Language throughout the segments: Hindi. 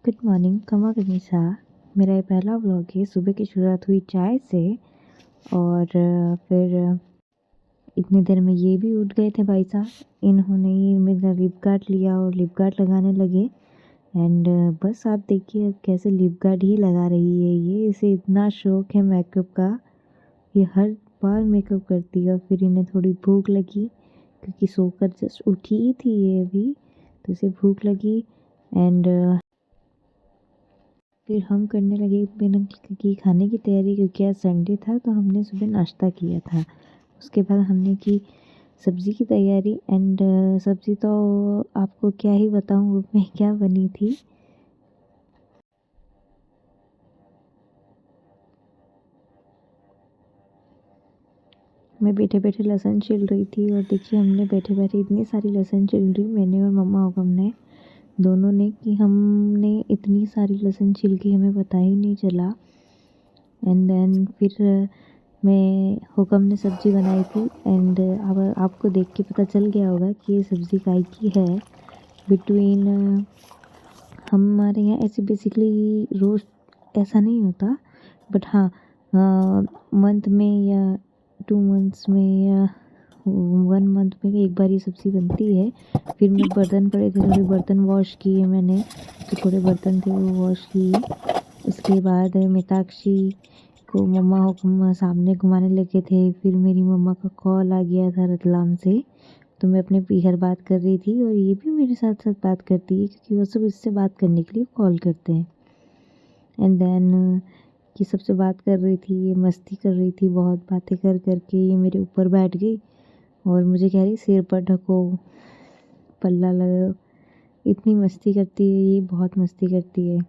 गुड मॉर्निंग कमा कनीसा। मेरा ये पहला व्लॉग है। सुबह की शुरुआत हुई चाय से और फिर इतनी देर में ये भी उठ गए थे भाई साहब। इन्होंने ही मेरा लिप गार्ड लिया और लिप गार्ड लगाने लगे। एंड बस आप देखिए कैसे लिप गार्ड ही लगा रही है ये। इसे इतना शौक है मेकअप का, ये हर बार मेकअप करती है। और फिर इन्हें थोड़ी भूख लगी क्योंकि सोकर जस्ट उठी ही थी ये अभी, तो इसे भूख लगी। एंड फिर हम करने लगे बिना की खाने की तैयारी, क्योंकि आज संडे था तो हमने सुबह नाश्ता किया था। उसके बाद हमने की सब्ज़ी की तैयारी। एंड सब्ज़ी तो आपको क्या ही बताऊँ उसमें क्या बनी थी। मैं बैठे बैठे लहसुन छिल रही थी और देखिए हमने बैठे बैठे इतनी सारी लहसुन छिल रही, मैंने और मम्मा हुकम ने दोनों ने, कि हमने इतनी सारी लहसुन छिल की हमें पता ही नहीं चला। एंड देन फिर मैं हुकम ने सब्ज़ी बनाई थी। एंड अब आपको देख के पता चल गया होगा कि ये सब्ज़ी काय की है। बिटवीन हमारे यहाँ ऐसे बेसिकली रोज़ ऐसा नहीं होता, बट हाँ मंथ में या 2 मंथ्स में या 1 मंथ में एक बार ये सब्ज़ी बनती है। फिर मैं बर्तन पड़े थे, थोड़े बर्तन वॉश किए मैंने, तो थोड़े बर्तन थे वो वॉश किए। उसके बाद मीताक्षी को मम्मा हुक्म सामने घुमाने लगे थे। फिर मेरी मम्मा का कॉल आ गया था रतलाम से, तो मैं अपने पीहर बात कर रही थी और ये भी मेरे साथ साथ बात करती है, क्योंकि वो सब इससे बात करने के लिए कॉल करते हैं। एंड देन ये सबसे बात कर रही थी, ये मस्ती कर रही थी, बहुत बातें कर करके ये मेरे ऊपर बैठ गई और मुझे कह रही सिर पर ढको, पल्ला लगाओ। इतनी मस्ती करती है ये, बहुत मस्ती करती है।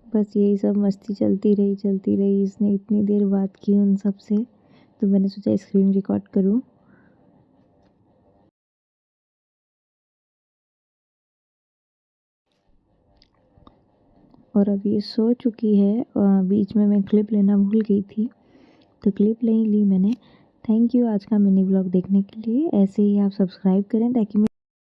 बस यही सब मस्ती चलती रही। इसने इतनी देर बात की उन सब से, तो मैंने सोचा स्क्रीन रिकॉर्ड करूं। और अब ये सो चुकी है। बीच में मैं क्लिप लेना भूल गई थी, तो क्लिप नहीं ली मैंने। थैंक यू आज का मिनी ब्लॉग देखने के लिए। ऐसे ही आप सब्सक्राइब करें ताकि